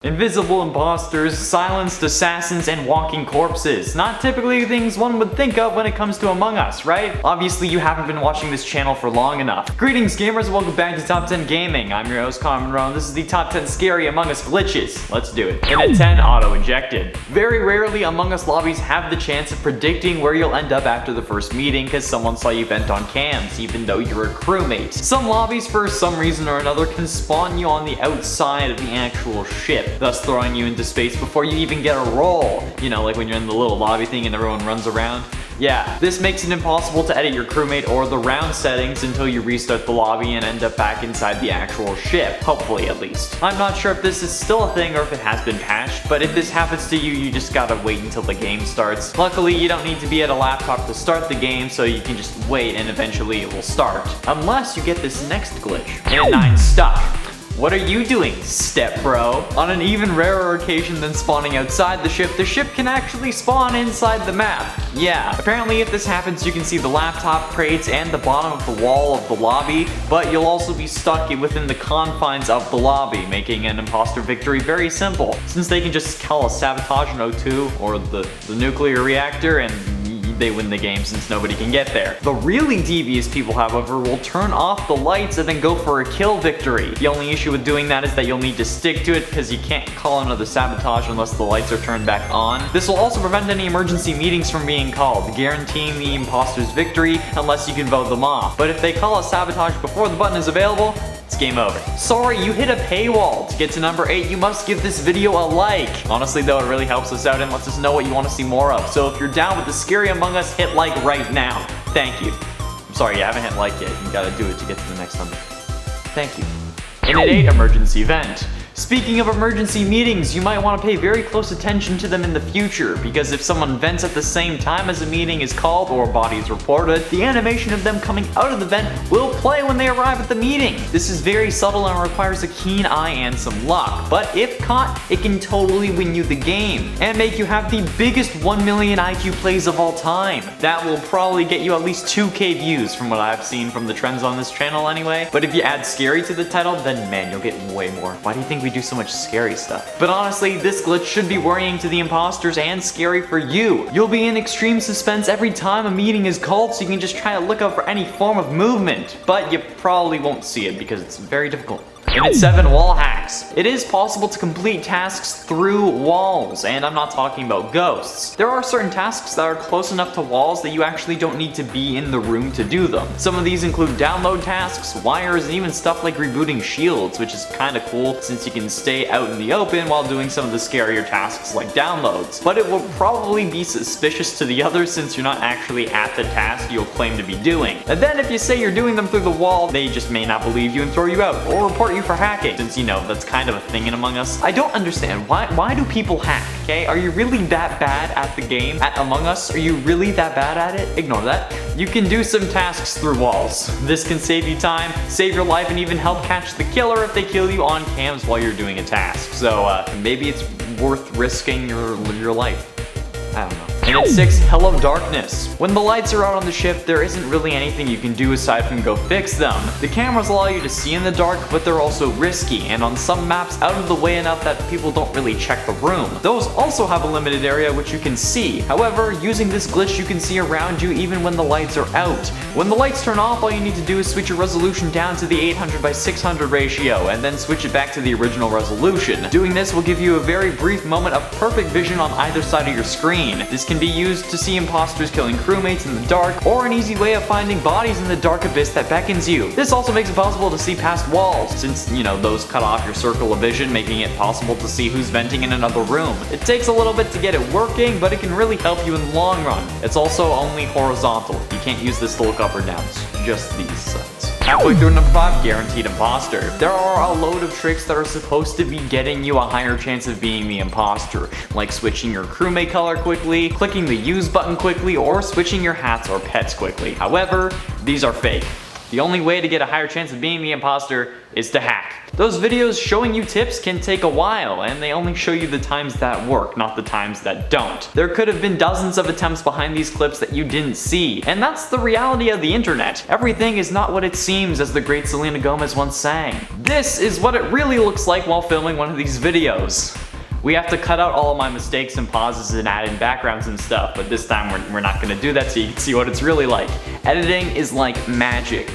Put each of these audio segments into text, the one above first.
Invisible imposters, silenced assassins, and walking corpses. Not typically things one would think of when it comes to Among Us, right? Obviously you haven't been watching this channel for long enough. Greetings gamers, welcome back to Top 10 Gaming. I'm your host Connor Monroe, and this is the Top 10 Scary Among Us Glitches. Let's do it. In at 10, auto-ejected. Very rarely Among Us lobbies have the chance of predicting where you'll end up after the first meeting because someone saw you vent on cams, even though you're a crewmate. Some lobbies, for some reason or another, can spawn you on the outside of the actual ship, thus throwing you into space before you even get a roll. You know, like when you're in the little lobby thing and everyone runs around. Yeah, this makes it impossible to edit your crewmate or the round settings until you restart the lobby and end up back inside the actual ship, hopefully at least. I'm not sure if this is still a thing or if it has been patched, but if this happens to you, you just gotta wait until the game starts. Luckily, you don't need to be at a laptop to start the game, so you can just wait and eventually it will start. Unless you get this next glitch. In at 9, stuck. What are you doing, step bro? On an even rarer occasion than spawning outside the ship can actually spawn inside the map. Yeah, apparently if this happens you can see the laptop crates and the bottom of the wall of the lobby, but you'll also be stuck within the confines of the lobby, making an imposter victory very simple, since they can just call a sabotage in O2 or the nuclear reactor and they win the game since nobody can get there. The really devious people, however, will turn off the lights and then go for a kill victory. The only issue with doing that is that you'll need to stick to it because you can't call another sabotage unless the lights are turned back on. This will also prevent any emergency meetings from being called, guaranteeing the imposter's victory unless you can vote them off. But if they call a sabotage before the button is available, it's game over. Sorry, you hit a paywall. To get to number 8, you must give this video a like. Honestly though, it really helps us out and lets us know what you want to see more of. So if you're down with the Scary Among Us, hit like right now. Thank you. I'm sorry, you haven't hit like yet. You gotta do it to get to the next number. Thank you. In at 8, emergency vent. Speaking of emergency meetings, you might want to pay very close attention to them in the future, because if someone vents at the same time as a meeting is called or a body is reported, the animation of them coming out of the vent will play when they arrive at the meeting. This is very subtle and requires a keen eye and some luck, but if caught, it can totally win you the game, and make you have the biggest 1 million IQ plays of all time. That will probably get you at least 2K views from what I've seen from the trends on this channel anyway, but if you add scary to the title, then man, you'll get way more. Why do you think we do so much scary stuff? But honestly, this glitch should be worrying to the imposters and scary for you. You'll be in extreme suspense every time a meeting is called, so you can just try to look out for any form of movement, but you probably won't see it because it's very difficult. And at 7, wall hacks. It is possible to complete tasks through walls, and I'm not talking about ghosts. There are certain tasks that are close enough to walls that you actually don't need to be in the room to do them. Some of these include download tasks, wires, and even stuff like rebooting shields, which is kinda cool since you can stay out in the open while doing some of the scarier tasks like downloads. But it will probably be suspicious to the others since you're not actually at the task you'll claim to be doing. And then if you say you're doing them through the wall, they just may not believe you and throw you out, or report you for hacking, since you know that's kind of a thing in Among Us. I don't understand, why do people hack, okay? Are you really that bad at the game, at Among Us? Are you really that bad at it? Ignore that. You can do some tasks through walls. This can save you time, save your life, and even help catch the killer if they kill you on cams while you're doing a task. So maybe it's worth risking your life. I don't know. And at 6, hello darkness. When the lights are out on the ship, there isn't really anything you can do aside from go fix them. The cameras allow you to see in the dark, but they're also risky, and on some maps out of the way enough that people don't really check the room. Those also have a limited area which you can see. However, using this glitch you can see around you even when the lights are out. When the lights turn off, all you need to do is switch your resolution down to the 800 by 600 ratio, and then switch it back to the original resolution. Doing this will give you a very brief moment of perfect vision on either side of your screen. This can be used to see imposters killing crewmates in the dark, or an easy way of finding bodies in the dark abyss that beckons you. This also makes it possible to see past walls, since, you know, those cut off your circle of vision, making it possible to see who's venting in another room. It takes a little bit to get it working, but it can really help you in the long run. It's also only horizontal. You can't use this to look up or down, it's just these sides. Halfway through number 5, guaranteed imposter. There are a load of tricks that are supposed to be getting you a higher chance of being the imposter, like switching your crewmate color quickly, clicking the use button quickly, or switching your hats or pets quickly. However, these are fake. The only way to get a higher chance of being the imposter is to hack. Those videos showing you tips can take a while, and they only show you the times that work, not the times that don't. There could have been dozens of attempts behind these clips that you didn't see, and that's the reality of the internet. Everything is not what it seems, as the great Selena Gomez once sang. This is what it really looks like while filming one of these videos. We have to cut out all of my mistakes and pauses and add in backgrounds and stuff, but this time we're not gonna do that so you can see what it's really like. Editing is like magic.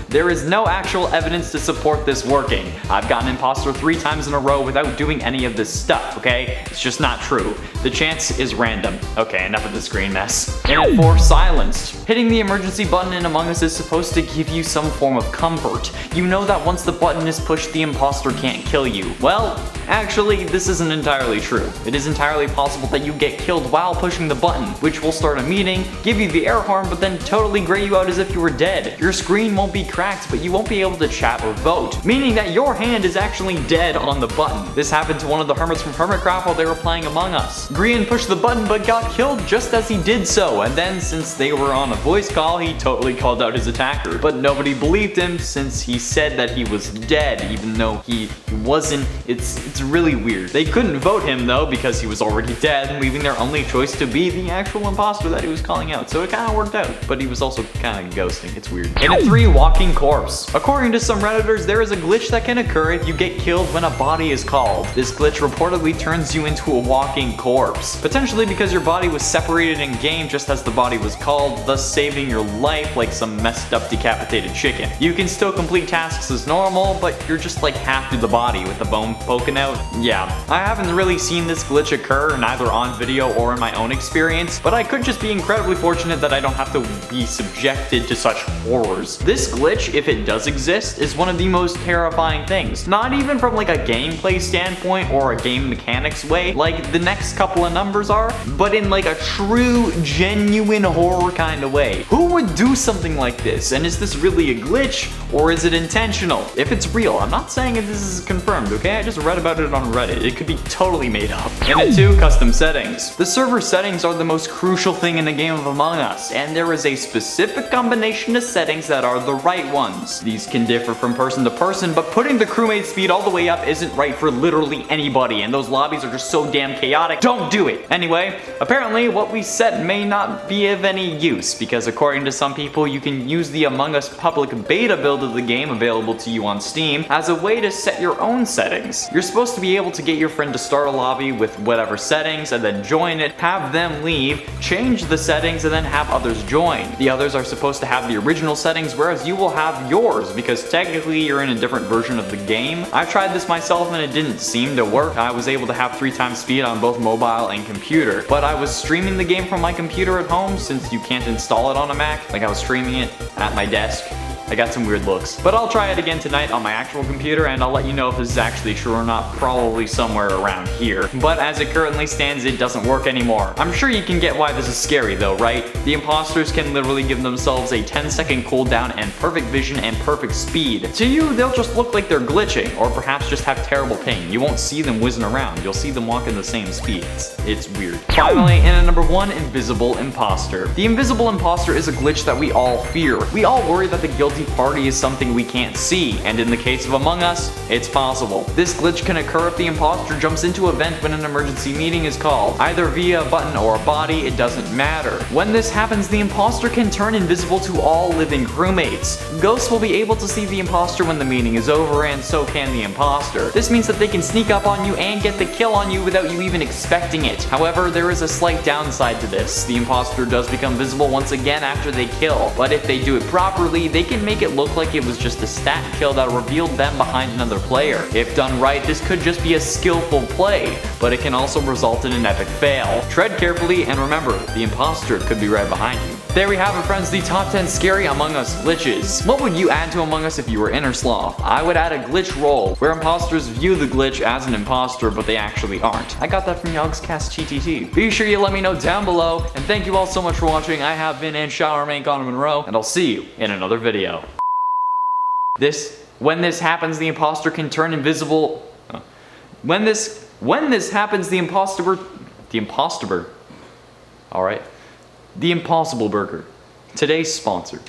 There is no actual evidence to support this working. I've gotten imposter 3 times in a row without doing any of this stuff, okay? It's just not true. The chance is random. Okay, enough of the screen mess. And at 4, silenced. Hitting the emergency button in Among Us is supposed to give you some form of comfort. You know that once the button is pushed, the imposter can't kill you. Well, actually, this isn't entirely true. It is entirely possible that you get killed while pushing the button, which will start a meeting, give you the air horn, but then totally gray you out as if you were dead. Your screen won't be cracked, but you won't be able to chat or vote, meaning that your hand is actually dead on the button. This happened to one of the hermits from Hermitcraft while they were playing Among Us. Grian pushed the button but got killed just as he did so, and then since they were on a voice call, he totally called out his attacker. But nobody believed him since he said that he was dead, even though he wasn't. It's really weird. They couldn't vote him though because he was already dead, leaving their only choice to be the actual imposter that he was calling out, so it kinda worked out. But he was also kinda ghosting, it's weird. And at 3, walking corpse. According to some Redditors, there is a glitch that can occur if you get killed when a body is called. This glitch reportedly turns you into a walking corpse, potentially because your body was separated in game just as the body was called, thus saving your life like some messed up decapitated chicken. You can still complete tasks as normal, but you're just like half through the body with the bone poking out. Yeah, I haven't really seen this glitch occur, neither on video or in my own experience, but I could just be incredibly fortunate that I don't have to be subjected to such horrors. This glitch, if it does exist, is one of the most terrifying things. Not even from like a gameplay standpoint or a game mechanics way, like the next couple of numbers are, but in like a true, genuine horror kind of way. Who would do something like this? And is this really a glitch, or is it intentional? If it's real, I'm not saying this is confirmed, okay? I just read about it on Reddit. It could be totally made up. And at 2, custom settings. The server settings are the most crucial thing in a game of Among Us, and there is a specific combination of settings that are the right ones. These can differ from person to person, but putting the crewmate speed all the way up isn't right for literally anybody, and those lobbies are just so damn chaotic. Don't do it! Anyway, apparently what we set may not be of any use, because according to some people, you can use the Among Us public beta build of the game available to you on Steam as a way to set your own settings. You're supposed to be able to get your friend to start a lobby with whatever settings and then join it, have them leave, change the settings, and then have others join. The others are supposed to have the original settings, whereas you will have yours, because technically you're in a different version of the game. I tried this myself and it didn't seem to work. I was able to have 3 times speed on both mobile and computer, but I was streaming the game from my computer at home since you can't install it on a Mac. Like I was streaming it at my desk. I got some weird looks. But I'll try it again tonight on my actual computer, and I'll let you know if this is actually true or not, probably somewhere around here. But as it currently stands, it doesn't work anymore. I'm sure you can get why this is scary though, right? The imposters can literally give themselves a 10-second cooldown and perfect vision and perfect speed. To you, they'll just look like they're glitching, or perhaps just have terrible ping. You won't see them whizzing around, you'll see them walking the same speed. It's weird. Finally, and at number 1, invisible imposter. The invisible imposter is a glitch that we all fear. We all worry that the guilty party is something we can't see, and in the case of Among Us, it's possible. This glitch can occur if the imposter jumps into a vent when an emergency meeting is called, either via a button or a body, it doesn't matter. When this happens, the imposter can turn invisible to all living crewmates. Ghosts will be able to see the imposter when the meeting is over, and so can the imposter. This means that they can sneak up on you and get the kill on you without you even expecting it. However, there is a slight downside to this. The imposter does become visible once again after they kill, but if they do it properly, they can make it look like it was just a stat kill that revealed them behind another player. If done right, this could just be a skillful play, but it can also result in an epic fail. Tread carefully, and remember, the imposter could be right behind you. There we have it, friends, the top 10 scary Among Us glitches. What would you add to Among Us if you were innersloth? I would add a glitch roll, where imposters view the glitch as an imposter, but they actually aren't. I got that from Yogscast TTT. Be sure you let me know down below, and thank you all so much for watching. I have been and shall remain Connor Monroe, and I'll see you in another video. When this happens, the imposter can turn invisible. When this happens, the imposter. All right. The Impossible Burger. Today's sponsor.